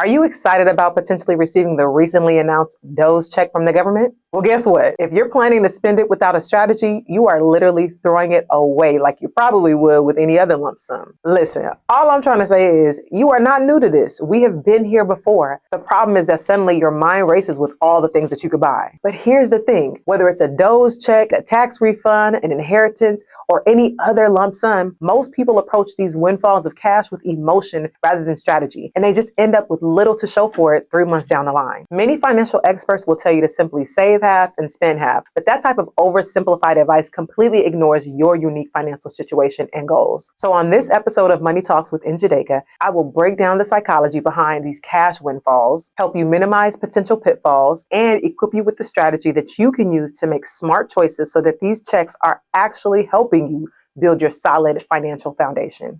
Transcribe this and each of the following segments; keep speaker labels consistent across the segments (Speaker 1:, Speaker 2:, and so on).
Speaker 1: Are you excited about potentially receiving the recently announced DOGE check from the government? Well, guess what? If you're planning to spend it without a strategy, you are literally throwing it away like you probably would with any other lump sum. Listen, all I'm trying to say is you are not new to this. We have been here before. The problem is that suddenly your mind races with all the things that you could buy. But here's the thing, whether it's a DOGE check, a tax refund, an inheritance, or any other lump sum, most people approach these windfalls of cash with emotion rather than strategy, and they just end up with little to show for it 3 months down the line. Many financial experts will tell you to simply save half and spend half, but that type of oversimplified advice completely ignores your unique financial situation and goals. So on this episode of Money Talks with Njideka, I will break down the psychology behind these cash windfalls, help you minimize potential pitfalls, and equip you with the strategy that you can use to make smart choices so that these checks are actually helping you build your solid financial foundation.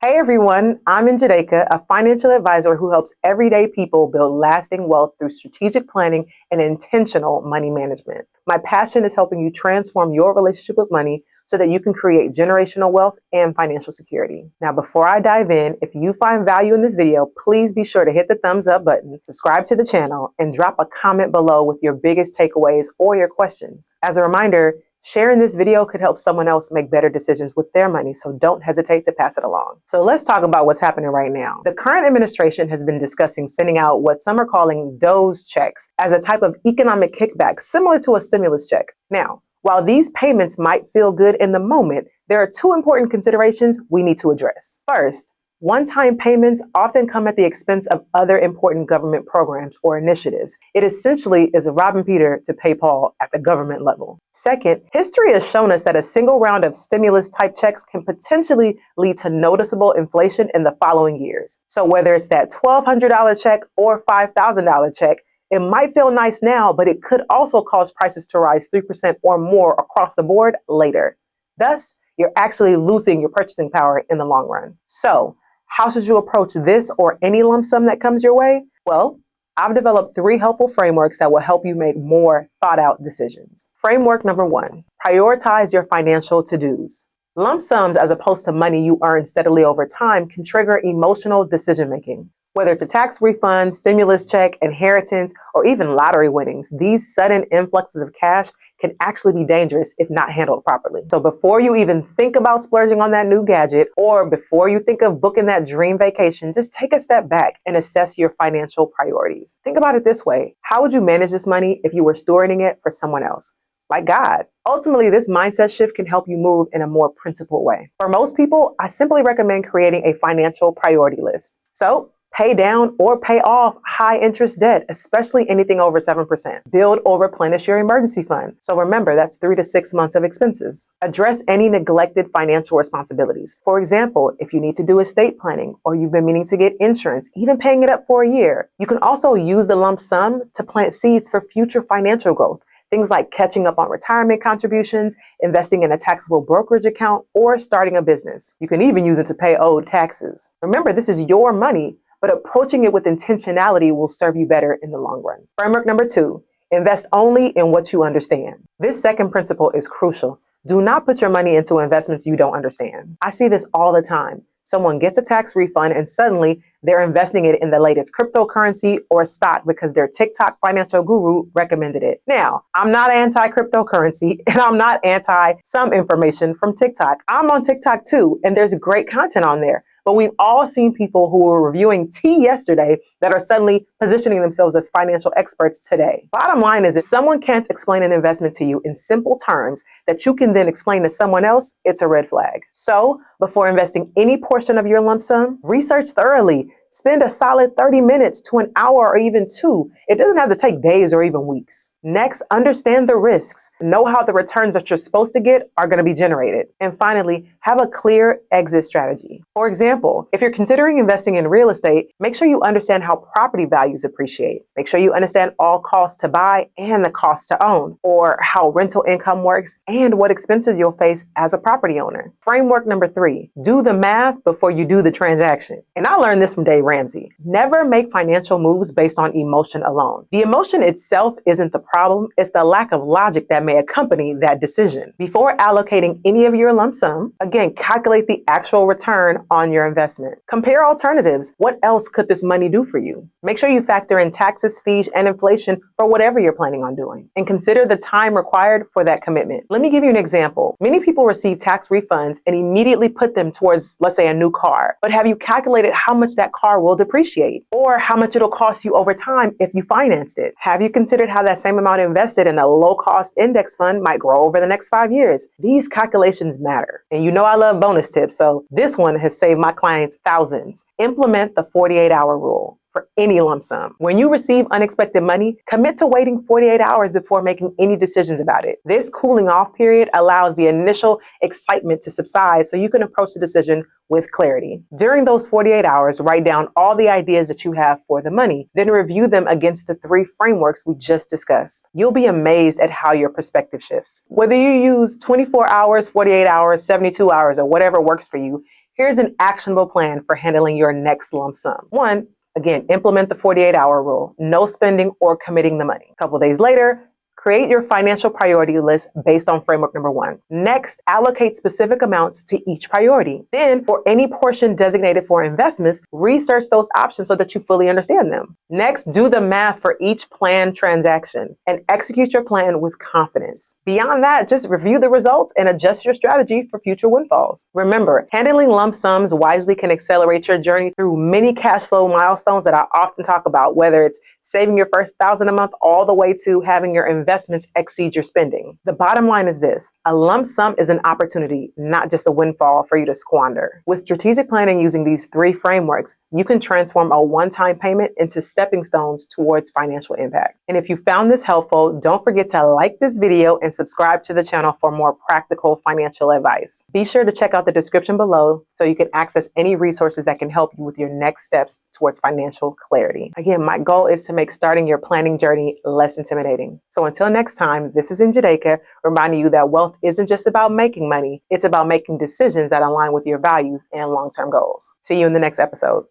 Speaker 1: Hey everyone, I'm Njideka, a financial advisor who helps everyday people build lasting wealth through strategic planning and intentional money management. My passion is helping you transform your relationship with money so that you can create generational wealth and financial security. Now, before I dive in, if you find value in this video, please be sure to hit the thumbs up button, subscribe to the channel, and drop a comment below with your biggest takeaways or your questions. As a reminder, sharing this video could help someone else make better decisions with their money, so don't hesitate to pass it along. So let's talk about what's happening right now. The current administration has been discussing sending out what some are calling DOGE checks as a type of economic kickback similar to a stimulus check. Now, while these payments might feel good in the moment, there are two important considerations we need to address. First, one-time payments often come at the expense of other important government programs or initiatives. It essentially is a robbing Peter to pay Paul at the government level. Second, history has shown us that a single round of stimulus-type checks can potentially lead to noticeable inflation in the following years. So whether it's that $1,200 check or $5,000 check, it might feel nice now, but it could also cause prices to rise 3% or more across the board later. Thus, you're actually losing your purchasing power in the long run. So, how should you approach this or any lump sum that comes your way? Well, I've developed 3 helpful frameworks that will help you make more thought-out decisions. Framework number 1, prioritize your financial to-dos. Lump sums, as opposed to money you earn steadily over time, can trigger emotional decision-making. Whether it's a tax refund, stimulus check, inheritance, or even lottery winnings, these sudden influxes of cash can actually be dangerous if not handled properly. So before you even think about splurging on that new gadget, or before you think of booking that dream vacation, just take a step back and assess your financial priorities. Think about it this way. How would you manage this money if you were stewarding it for someone else? Like God. Ultimately, this mindset shift can help you move in a more principled way. For most people, I simply recommend creating a financial priority list. So, pay down or pay off high interest debt, especially anything over 7%. Build or replenish your emergency fund. So remember, that's 3 to 6 months of expenses. Address any neglected financial responsibilities. For example, if you need to do estate planning or you've been meaning to get insurance, even paying it up for a year. You can also use the lump sum to plant seeds for future financial growth. Things like catching up on retirement contributions, investing in a taxable brokerage account, or starting a business. You can even use it to pay owed taxes. Remember, this is your money, but approaching it with intentionality will serve you better in the long run. Framework number 2, invest only in what you understand. This second principle is crucial. Do not put your money into investments you don't understand. I see this all the time. Someone gets a tax refund and suddenly they're investing it in the latest cryptocurrency or stock because their TikTok financial guru recommended it. Now, I'm not anti-cryptocurrency and I'm not anti some information from TikTok. I'm on TikTok too, and there's great content on there. But we've all seen people who were reviewing tea yesterday that are suddenly positioning themselves as financial experts today. Bottom line is, if someone can't explain an investment to you in simple terms that you can then explain to someone else, it's a red flag. So before investing any portion of your lump sum, research thoroughly. Spend a solid 30 minutes to an hour or even 2. It doesn't have to take days or even weeks. Next, understand the risks. Know how the returns that you're supposed to get are going to be generated. And finally, have a clear exit strategy. For example, if you're considering investing in real estate, make sure you understand how property values appreciate. Make sure you understand all costs to buy and the costs to own, or how rental income works and what expenses you'll face as a property owner. Framework number 3, do the math before you do the transaction. And I learned this from day Ramsey. Never make financial moves based on emotion alone. The emotion itself isn't the problem, it's the lack of logic that may accompany that decision. Before allocating any of your lump sum, again, calculate the actual return on your investment. Compare alternatives. What else could this money do for you? Make sure you factor in taxes, fees, and inflation for whatever you're planning on doing, and consider the time required for that commitment. Let me give you an example. Many people receive tax refunds and immediately put them towards, let's say, a new car. But have you calculated how much that car will depreciate, or how much it'll cost you over time if you financed it? Have you considered how that same amount invested in a low-cost index fund might grow over the next 5 years? These calculations matter. And you know I love bonus tips, so this one has saved my clients thousands. Implement the 48-hour rule for any lump sum. When you receive unexpected money, commit to waiting 48 hours before making any decisions about it. This cooling off period allows the initial excitement to subside so you can approach the decision with clarity. During those 48 hours, write down all the ideas that you have for the money, then review them against the 3 frameworks we just discussed. You'll be amazed at how your perspective shifts. Whether you use 24 hours, 48 hours, 72 hours, or whatever works for you, here's an actionable plan for handling your next lump sum. 1, again, implement the 48-hour rule. No spending or committing the money. A couple days later, create your financial priority list based on framework number 1. Next, allocate specific amounts to each priority. Then, for any portion designated for investments, research those options so that you fully understand them. Next, do the math for each planned transaction and execute your plan with confidence. Beyond that, just review the results and adjust your strategy for future windfalls. Remember, handling lump sums wisely can accelerate your journey through many cash flow milestones that I often talk about, whether it's saving your first $1,000 a month all the way to having your investments exceed your spending. The bottom line is this: a lump sum is an opportunity, not just a windfall for you to squander. With strategic planning using these 3 frameworks, you can transform a one-time payment into stepping stones towards financial impact. And if you found this helpful, don't forget to like this video and subscribe to the channel for more practical financial advice. Be sure to check out the description below so you can access any resources that can help you with your next steps towards financial clarity. Again, my goal is to make starting your planning journey less intimidating. So until next time, this is Njideka, reminding you that wealth isn't just about making money, it's about making decisions that align with your values and long-term goals. See you in the next episode.